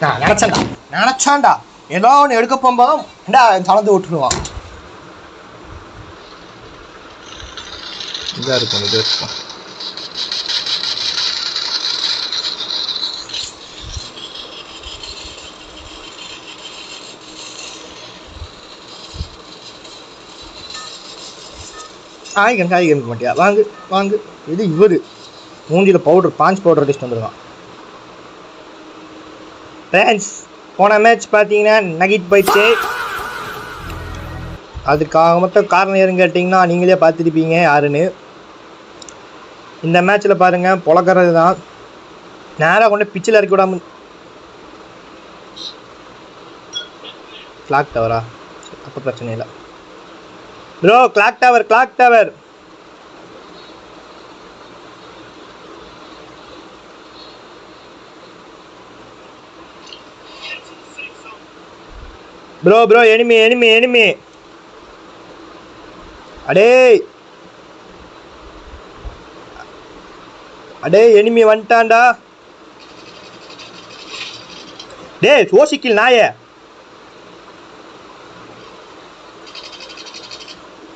நான் நினச்சான்டா ஏதோ ஒன்று எடுக்க போகும்போது தளர்ந்து விட்டுருவான். இதாக இருக்கும், இது இருக்கும். காய்கறி மாட்டியா? வாங்கு. இது இவர் மூஞ்சியில் பவுடர், பாஞ்ச் பவுடர் அடிச்சுட்டு வந்துடுவான். ஃப்ரெண்ட்ஸ், போன மேட்ச் பார்த்தீங்கன்னா நகிட் போயிடுச்சு. அதுக்காக மொத்தம் காரணம் யாருன்னு கேட்டிங்கன்னா நீங்களே பார்த்துருப்பீங்க யாருன்னு. இந்த மேட்ச்சில் பாருங்கள் பொழக்கிறது தான். நேராக கொண்டு பிச்சில் இறக்கி விடாமல். கிளாக் டவரா? அப்போ பிரச்சனை இல்லை bro. Clock tower bro enemy. அடே எனிமி வந்துட்டான்டா. டேய் ஓசிக்கில் நாயே.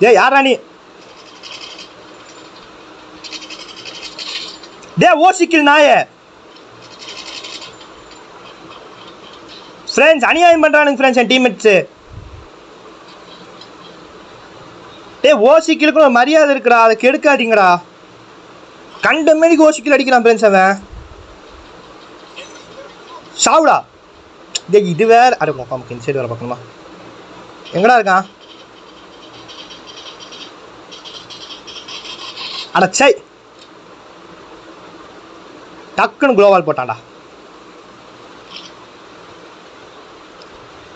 டேய் யாரா நீ? டேய் ஓசிக்கில் நாயே. ஃப்ரெண்ட்ஸ் அநியாயம் பண்றானுங்க ஃப்ரெண்ட்ஸ் என் டீம்மேட்ஸு. டேய் ஓசிக்கிலுக்கு ஒரு மரியாதை இருக்குடா, அதை கெடுக்காதீங்கடா. கண்ட மேனிக்கு ஓசிக்கில் அடிக்கிறான் ஃப்ரெண்ட்ஸ் அவன். சாவுடா. டேய் இது வேற. அட முக்காமுக்கு இந்த சைடு வர பார்க்கணுமா? எங்கடா இருக்கான்? அடச்சை டக்குன்னு குளோவால் போட்டான்டா.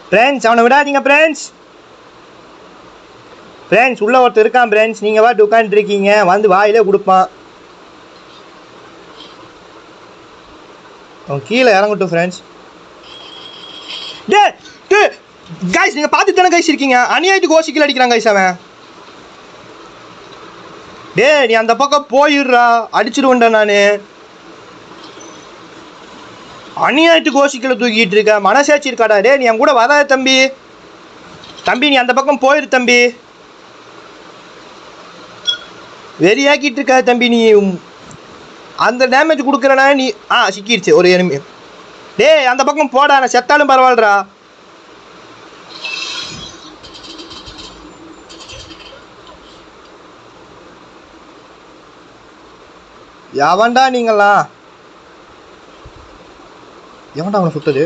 ஃப்ரெண்ட்ஸ் அவனை விடாதீங்க ஃப்ரெண்ட்ஸ். உள்ள ஒருத்தர் இருக்கான் ஃப்ரெண்ட்ஸ். நீங்கள் வாட்டு உட்காந்துருக்கீங்க, வந்து வாயிலே கொடுப்பான். அவன் கீழே இறங்கட்டும் ஃப்ரெண்ட்ஸ். டே கைஸ் நீங்கள் பார்த்துட்டு தானே கைஸ் இருக்கீங்க. அநியாயத்துக்கு ஓசிக்கில் அடிக்கிறான் கைஸ் அவன். டே நீ அந்த பக்கம் போயிடுறா, அடிச்சிருவேன்டா நான். அநியாயத்துக்கு ஓசிக்கில் தூக்கிட்டு இருக்க மனசாட்சி இருக்காடா? டே நீ என் கூட வராத தம்பி. நீ அந்த பக்கம் போயிரு தம்பி. வெறியாக்கிட்டு இருக்கா தம்பி. நீ அந்த டேமேஜ் கொடுக்குறனா நீ? சிக்கிடுச்சு ஒரு எனிமி. டேய் அந்த பக்கம் போடா, நான் செத்தாலும் பரவாயில்லடா. எவன்டா நீங்களா? எவன்டா அவனை சுத்தது?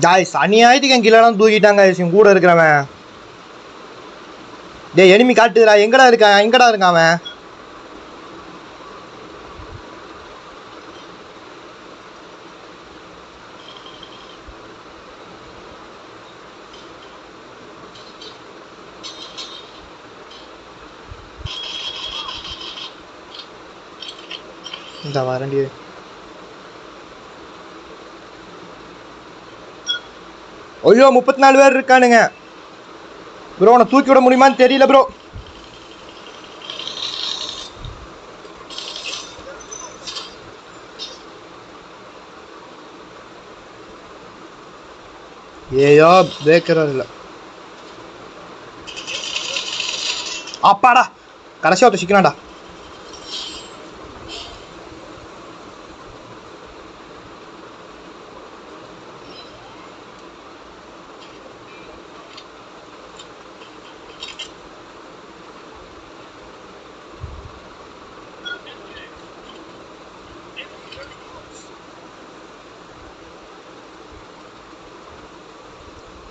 ஜாய்ஸ் அநியாயத்துக்கு என் கீழே தூக்கிட்டாங்க கூட இருக்கிறவன். டே எனிமி காட்டுதுடா. எங்கடா இருக்கான் அவன்? இந்த வரண்டி. ஐயோ 34 பேர் இருக்கானுங்க ப்ரோ. உன்னை தூக்கி விட முடியுமான்னு தெரியல ப்ரோ. ஏயோ பேக்கர் இல்லை. அப்பாடா கடைசியாக ஒருத்தர் சிக்கனாடா.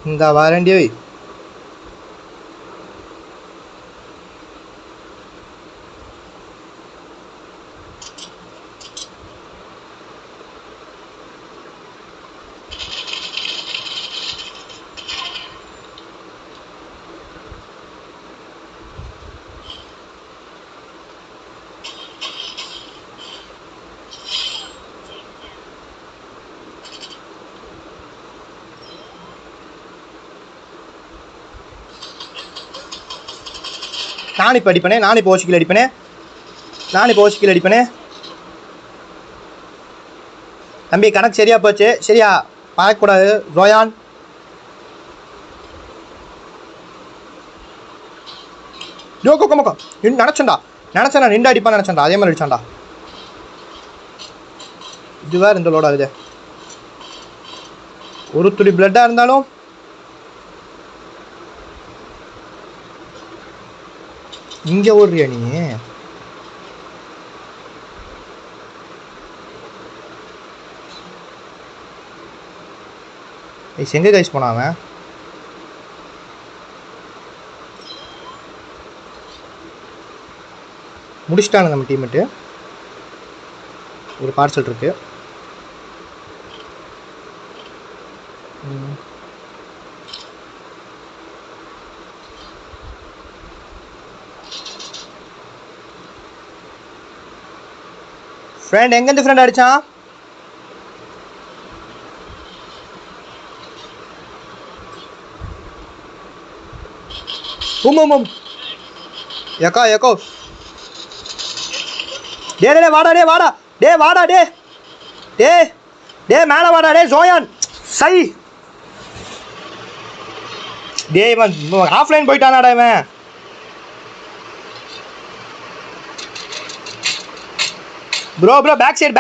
இந்த வாரண்டி வை. நான் இப்போ அடிப்பேனே, நான் இப்போ ஓசிக்கில் அடிப்பேனே. தம்பி கணக்கு சரியா போச்சு, சரியா பார்க்கக்கூடாது. ஜோயான் ஜோக்கோக்கோக்கோ நினச்சேன்டா நின்று அடிப்பான்னு நினச்சேன்டா, அதே மாதிரி அடிச்சான்டா. இது வேறு இந்த லோட் ஆகுது. ஒரு துளி பிளட்டாக இருந்தாலும் இங்கே ஓடுறியா நீ? எங்கே கைஸ் போனான் அவன்? முடிச்சிட்டானு நம்ம டீம்மேட்டு. ஒரு பார்சல் இருக்கு. ஃப்ரெண்ட் எங்கேருந்து ஃப்ரெண்ட் அடிச்சான்? எக்கோ டே மேலே வாடா டே ஜோயான். சை டே இவன் ஆஃப்லைன் போயிட்டானாடா இவன். ப்ரோ பேக் சைடு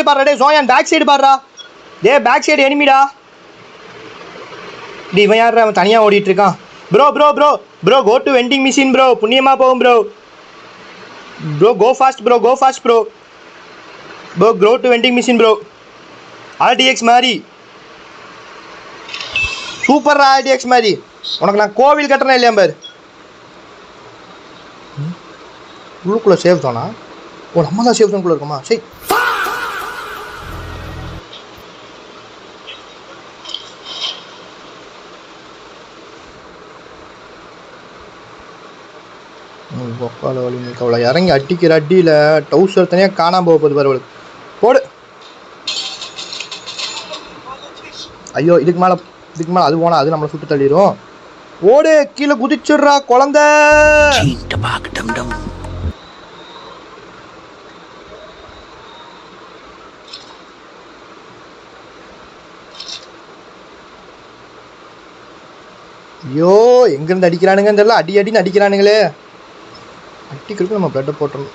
பாடுறா டே ஜோயான், பேக் சைடு பாடுறா டே, பேக் சைடு எனிமிடா. டி இவன் யார்? அவன் தனியாக ஓடிட்டு இருக்கான். Bro go to vending machine bro, புண்ணியமா போகும் bro. Go fast bro go to vending machine bro. RTX மாதிரி சூப்பர் RTX மாதிரி. உனக்கு நான் கோவில் கட்டுறேன் இல்லையா பாரு. உள்ளுக்குள்ளே சேவ் தானா? ஓ நம்ம தான் சேவ் தான்குள்ளே இருக்குமா? சரி ஒக்கால வழி நீ கவலை. இறங்கி அடிக்கிற அடியில் டவுசர் தனியாக காணாமல் போகுது பாரு அவளுக்கு. போடு. ஐயோ இதுக்கு மேலே அது போனால் அது நம்மளை சுட்டு தள்ளிடும். ஓடு, கீழே குதிச்சிடுறா குழந்தை. ஐயோ எங்கேருந்து அடிக்கிறானுங்கன்னு தெரியல, அடின்னு அடிக்கிறானுங்களே. அடிக்கிறதுக்கு நம்ம பிளட்டை போட்டணும்.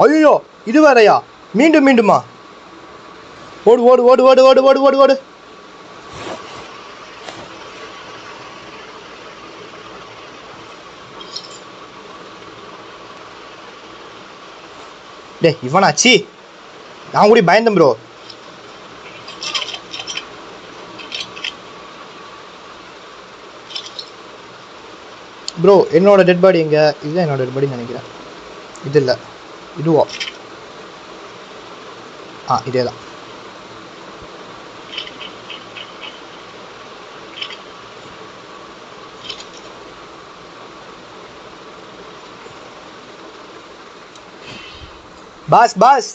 ஐயோ இது வேறையா? மீண்டுமா? ஓடு. டே இவனாச்சி, நான் கூட பயந்தேன் ப்ரோ. என்னோட டெட் பாடி எங்க? இதுதான் என்னோட டெட் பாடின்னு நினைக்கிறேன். இது இல்லை, இதுவா? இதே தான். பாஸ்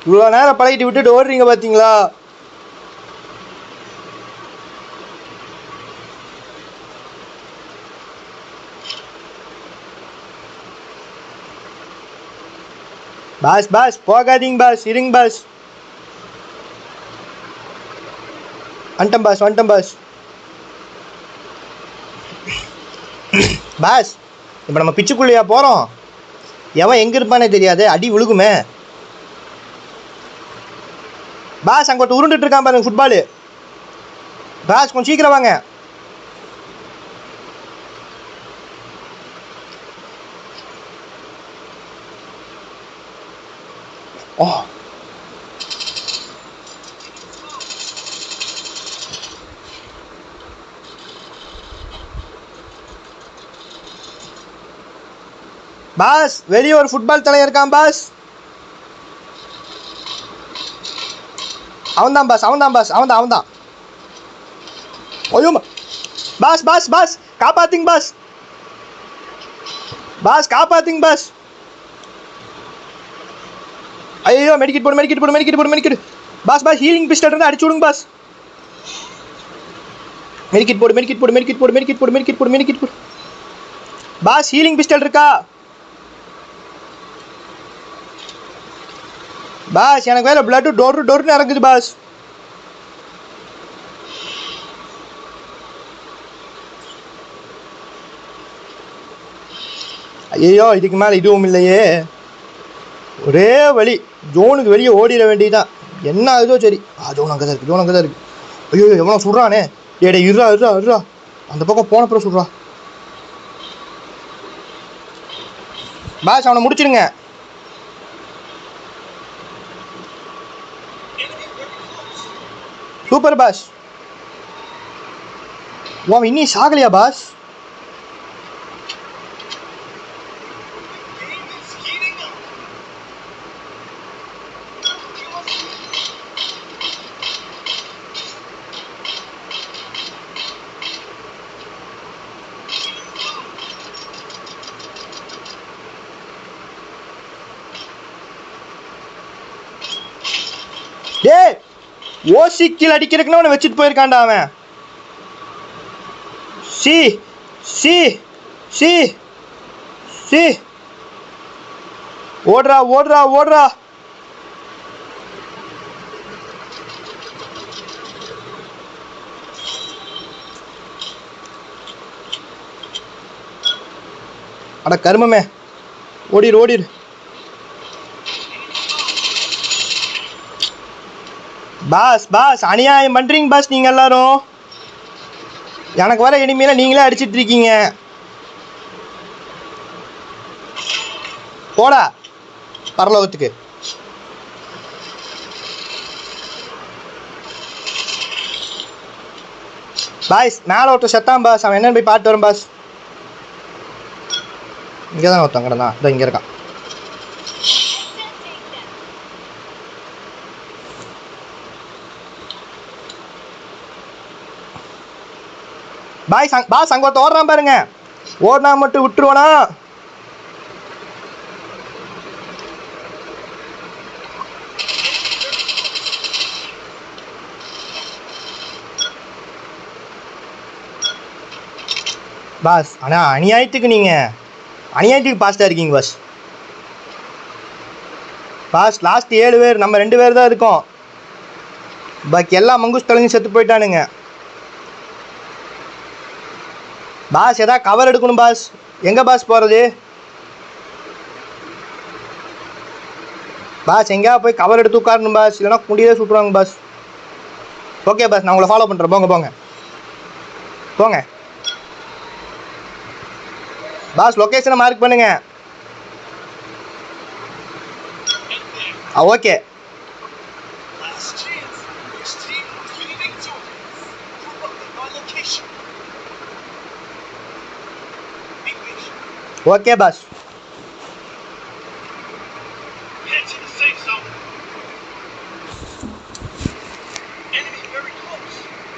இவ்வளோ நேரம் பழகிட்டு விட்டுட்டு ஓடுறீங்க பார்த்தீங்களா? பாஸ் போகாதீங்க பாஸ், இருங்க பாஸ். வந்துட்டேன் பாஸ். பாஸ் இப்போ நம்ம பிச்சுக்குள்ளையா போகிறோம்? எவன் எங்கே இருப்பானே தெரியாது, அடி விழுகுமே. பாஸ் அங்கிட்ட உருண்டுட்டு இருக்கான் பாருங்க ஃபுட்பாலு. பாஸ் கொஞ்சம் சீக்கிரம் வாங்க. ஓ பாஸ் வெளியே ஒரு ஃபுட்பால் தலைவர் இருக்கான் பாஸ். அவன்தான் பாஸ். ஐயோ பாஸ் காப்பாத்திங்க பாஸ் காப்பாத்துங்க பாஸ். ஐயோ மெடிக்கெட் போடு மெடிக்கெட் போடு மெடிக்கெட் போடு மெடிக்கெட். பாஸ் பாஸ் ஹீலிங் பிஸ்டல் இருந்தா அடிச்சு விடுங்க பாஸ். மெடிக்கெட் போடு மெடிக்கெட் போடு மெடிக்கெட் போடு மெடிக்கெட் போடு மெடிக்கெட் போடு மெடிக்கெட் போடு. பாஸ் ஹீலிங் பிஸ்டல் இருக்கா? பாஸ் எனக்கு வேற பிளட் டொர்னு இறங்குது பாஸ். ஐயோ இதுக்கு மேலே இதுவும் இல்லையே. ஒரே வழி ஜோனுக்கு வெளியே ஓடிட வேண்டியதுதான். என்ன ஆகுதோ சரி. ஜோன் அங்கே தான் இருக்குது, ஜோன் அங்கே தான் இருக்குது. ஐயோ எவ்வளோ சுடுறானே. ஏடே இருறா இருறா இருறா, அந்த பக்கம் போனப்புறம் சுடுறா. பாஸ் அவனை முடிச்சிருங்க. Super pass. அவன் இன்னும் சாகலையா பாஸ்? டேய் ஓசிக்கில் அடிக்கிறதுக்குன்னு அவனை வச்சுட்டு போயிருக்கான்டா அவன். சி சி சி சி ஓடுறா ஓடுறா ஓடுறா. அட கருமமே, ஓடிடு ஓடிடு. பாஸ் பாஸ் அநியாயம் பண்ணுறீங்க பாஸ். நீங்கள் எல்லாரும் எனக்கு வர இனிமேல நீங்களே அடிச்சிட்டு இருக்கீங்க. போடா பரலோகத்துக்கு. பாய்ஸ் மேலே ஒருத்தர் செத்தான் பாஸ். அவன் என்னன்னு போய் பார்த்து வரும் பாஸ். இங்கே தான் ஒருத்தன் கிடந்தான். இதோ இங்கே இருக்கான். பாய் பாஸ் அங்கே ஒருத்த ஓடுறான் பாருங்க. ஓடினா மட்டும் விட்டுருவானா? பாஸ் ஆனால் அநியாயத்துக்கு நீங்கள் அநியாயத்துக்கு பாஸ்டாக இருக்கீங்க பாஸ். பாஸ் லாஸ்ட் 7 பேர், நம்ம 2 பேர் தான் இருக்கோம். பாக்கி எல்லாம் மங்குஸ் தலைஞ்சு செத்து போயிட்டானுங்க. பாஸ் எதா கவர் எடுக்கணும் பாஸ். எங்கே பாஸ் போகிறது? பாஸ் எங்கேயா போய் கவர் எடுத்து உட்காரணும் பாஸ், இல்லைனா குண்டியே சுட்டுருவாங்க பாஸ். ஓகே பாஸ், நான் உங்களை ஃபாலோ பண்ணுறேன். போங்க போங்க போங்க பாஸ். லொக்கேஷனை மார்க் பண்ணுங்க. Okay okay boss.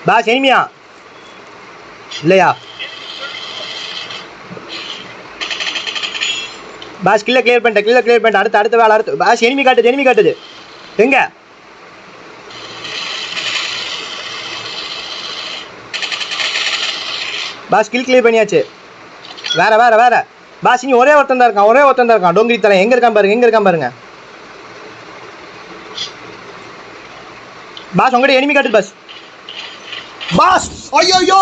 பாஸ் எனிமியா இல்லையா? பாஸ் கில்ல கிளியர் பண்ணிட்டேன். அடுத்த வேலை அடுத்து. பாஸ் எனிமி காட்டுது எங்க? பாஸ் கில் கிளியர் பண்ணியாச்சு. வேற பாஸ் இனி ஒரே ஒருத்தன் தான் இருக்கான். டோங்கிரி தலை எங்க இருக்கான் பாருங்க. பாஸ் உங்கள்கிட்ட எனிமி காட்டுது பாஸ். பாஸ் ஐயோ